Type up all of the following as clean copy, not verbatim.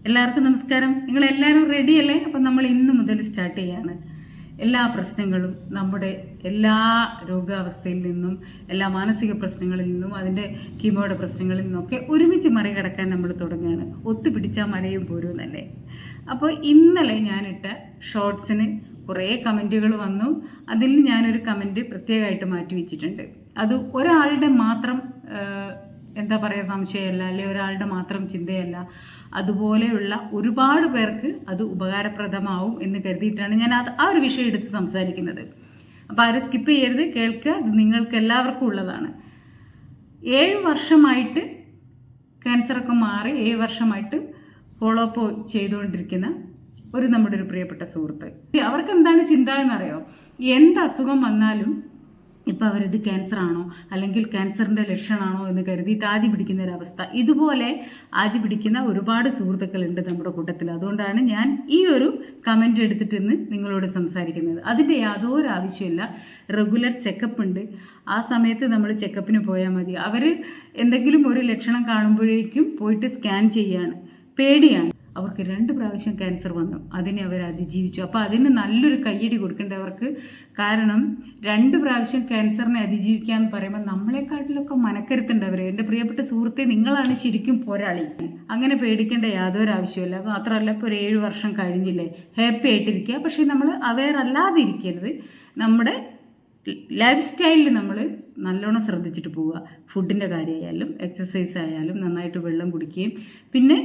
എല്ലാവർക്കും നമസ്കാരം. നിങ്ങളെല്ലാവരും റെഡിയല്ലേ? അപ്പം നമ്മൾ ഇന്ന് മുതൽ സ്റ്റാർട്ട് ചെയ്യാണ്. എല്ലാ പ്രശ്നങ്ങളും, നമ്മുടെ എല്ലാ രോഗാവസ്ഥയിൽ നിന്നും, എല്ലാ മാനസിക പ്രശ്നങ്ങളിൽ നിന്നും, അതിൻ്റെ കീമോയുടെ പ്രശ്നങ്ങളിൽ നിന്നൊക്കെ ഒരുമിച്ച് മറികടക്കാൻ നമ്മൾ തുടങ്ങുകയാണ്. ഒത്തുപിടിച്ചാൽ മലയും പോരുമെന്നല്ലേ. അപ്പോൾ ഇന്നലെ ഞാനിട്ട ഷോർട്സിന് കുറേ കമൻറ്റുകൾ വന്നു. അതിൽ ഞാനൊരു കമൻറ്റ് പ്രത്യേകമായിട്ട് മാറ്റി വെച്ചിട്ടുണ്ട്. അത് ഒരാളുടെ മാത്രം എന്താ പറയുക സംശയമല്ല, അല്ലെങ്കിൽ ഒരാളുടെ മാത്രം ചിന്തയല്ല, അതുപോലെയുള്ള ഒരുപാട് പേർക്ക് അത് ഉപകാരപ്രദമാവും എന്ന് കരുതിയിട്ടാണ് ഞാൻ ആ ഒരു വിഷയം എടുത്ത് സംസാരിക്കുന്നത്. അപ്പോൾ ആരും സ്കിപ്പ് ചെയ്യരുത്, കേൾക്കുക. ഇത് നിങ്ങൾക്ക് എല്ലാവർക്കും ഉള്ളതാണ്. 7 വർഷമായിട്ട് ക്യാൻസറൊക്കെ മാറി 7 വർഷമായിട്ട് ഫോളോ അപ്പ് ചെയ്തുകൊണ്ടിരിക്കുന്ന നമ്മുടെ ഒരു പ്രിയപ്പെട്ട സുഹൃത്ത്. അവർക്ക് എന്താണ് ചിന്ത എന്നറിയോ? എന്ത് അസുഖം വന്നാലും ഇപ്പം അവരിത് ക്യാൻസറാണോ അല്ലെങ്കിൽ ക്യാൻസറിൻ്റെ ലക്ഷണമാണോ എന്ന് കരുതിയിട്ട് ആദ്യം പിടിക്കുന്ന ഒരവസ്ഥ. ഇതുപോലെ ആദ്യം പിടിക്കുന്ന ഒരുപാട് സുഹൃത്തുക്കളുണ്ട് നമ്മുടെ കൂട്ടത്തിൽ. അതുകൊണ്ടാണ് ഞാൻ ഈ ഒരു കമൻറ്റ് എടുത്തിട്ട് ഇന്ന് നിങ്ങളോട് സംസാരിക്കുന്നത്. അതിൻ്റെ യാതൊരു ആവശ്യമില്ല. റെഗുലർ ചെക്കപ്പ് ഉണ്ട്. ആ സമയത്ത് നമ്മൾ ചെക്കപ്പിന് പോയാൽ മതി. അവർ എന്തെങ്കിലും ഒരു ലക്ഷണം കാണുമ്പോഴേക്കും പോയിട്ട് സ്കാൻ ചെയ്യാണ്. പേടിയാണ്. അവർക്ക് 2 പ്രാവശ്യം ക്യാൻസർ വന്നു. അതിനെ അവർ അതിജീവിച്ചു. അപ്പോൾ അതിന് നല്ലൊരു കയ്യടി കൊടുക്കേണ്ട അവർക്ക്. കാരണം 2 പ്രാവശ്യം ക്യാൻസറിനെ അതിജീവിക്കുക എന്ന് പറയുമ്പോൾ നമ്മളെക്കാട്ടിലൊക്കെ മനക്കരുത്തുണ്ട് അവർ. എൻ്റെ പ്രിയപ്പെട്ട സുഹൃത്തെ, നിങ്ങളാണ് ശരിക്കും പോരാളി. അങ്ങനെ പേടിക്കേണ്ട യാതൊരു ആവശ്യമില്ല. മാത്രമല്ല, ഇപ്പോൾ ഒരു 7 വർഷം കഴിഞ്ഞില്ലേ, ഹാപ്പി ആയിട്ടിരിക്കുക. പക്ഷേ നമ്മൾ അവെയർ അല്ലാതെ ഇരിക്കരുത്. നമ്മുടെ ലൈഫ് സ്റ്റൈലിൽ നമ്മൾ നല്ലോണം ശ്രദ്ധിച്ചിട്ട് പോവുക. ഫുഡിൻ്റെ കാര്യമായാലും എക്സസൈസ് ആയാലും നന്നായിട്ട് വെള്ളം കുടിക്കുകയും പിന്നെ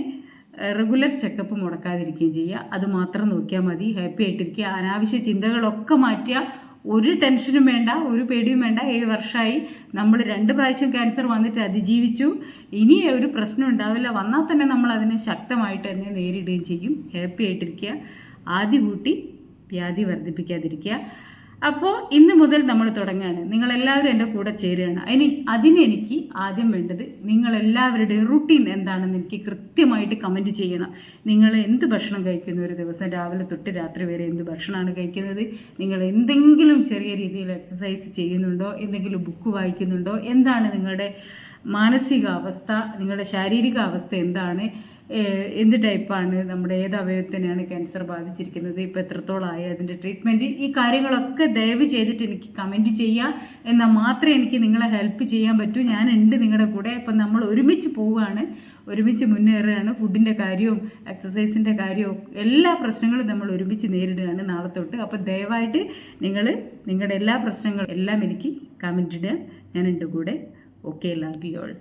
റെഗുലർ ചെക്കപ്പ് മുടക്കാതിരിക്കുകയും ചെയ്യുക. അത് മാത്രം നോക്കിയാൽ മതി. ഹാപ്പി ആയിട്ടിരിക്കുക. അനാവശ്യ ചിന്തകളൊക്കെ മാറ്റുക. ഒരു ടെൻഷനും വേണ്ട, ഒരു പേടിയും വേണ്ട. 7 വർഷമായി നമ്മൾ 2 പ്രാവശ്യം ക്യാൻസർ വന്നിട്ട് അതിജീവിച്ചു. ഇനി ഒരു പ്രശ്നം ഉണ്ടാവില്ല. വന്നാൽ തന്നെ നമ്മൾ അതിനെ ശക്തമായിട്ട് തന്നെ നേരിടുകയും ചെയ്യും. ഹാപ്പി ആയിട്ടിരിക്കുക. ആദ്യ കൂട്ടി വ്യാധി വർദ്ധിപ്പിക്കാതിരിക്കുക. അപ്പോൾ ഇന്ന് മുതൽ നമ്മൾ തുടങ്ങുകയാണ്. നിങ്ങളെല്ലാവരും എൻ്റെ കൂടെ ചേരുകയാണ്. അതിനെനിക്ക് ആദ്യം വേണ്ടത് നിങ്ങളെല്ലാവരുടെയും റുട്ടീൻ എന്താണെന്ന് എനിക്ക് കൃത്യമായിട്ട് കമൻറ്റ് ചെയ്യണം. നിങ്ങൾ എന്ത് ഭക്ഷണം കഴിക്കുന്നു, ഒരു ദിവസം രാവിലെ തൊട്ട് രാത്രി വരെ എന്ത് ഭക്ഷണമാണ് കഴിക്കുന്നത്, നിങ്ങൾ എന്തെങ്കിലും ചെറിയ രീതിയിൽ എക്സസൈസ് ചെയ്യുന്നുണ്ടോ, എന്തെങ്കിലും ബുക്ക് വായിക്കുന്നുണ്ടോ, എന്താണ് നിങ്ങളുടെ മാനസികാവസ്ഥ, നിങ്ങളുടെ ശാരീരിക അവസ്ഥ എന്താണ്, എന്ത് ടൈപ്പാണ്, നമ്മുടെ ഏത് അവയവത്തിനാണ് ക്യാൻസർ ബാധിച്ചിരിക്കുന്നത്, ഇപ്പോൾ എത്രത്തോളമായി, അതിൻ്റെ ട്രീറ്റ്മെൻറ്റ്, ഈ കാര്യങ്ങളൊക്കെ ദയവ് ചെയ്തിട്ട് എനിക്ക് കമൻറ്റ് ചെയ്യുക. എന്നാൽ മാത്രമേ എനിക്ക് നിങ്ങളെ ഹെൽപ്പ് ചെയ്യാൻ പറ്റൂ. ഞാനുണ്ട് നിങ്ങളുടെ കൂടെ. അപ്പം നമ്മൾ ഒരുമിച്ച് പോവുകയാണ്, ഒരുമിച്ച് മുന്നേറുകയാണ്. ഫുഡിൻ്റെ കാര്യവും എക്സസൈസിൻ്റെ കാര്യവും എല്ലാ പ്രശ്നങ്ങളും നമ്മൾ ഒരുമിച്ച് നേരിടുകയാണ് നാളെ തൊട്ട്. അപ്പോൾ ദയവായിട്ട് നിങ്ങൾ നിങ്ങളുടെ എല്ലാ പ്രശ്നങ്ങളും എല്ലാം എനിക്ക് കമൻറ്റ് ഇടുക. ഞാനുണ്ട് കൂടെ. Okay, love you all.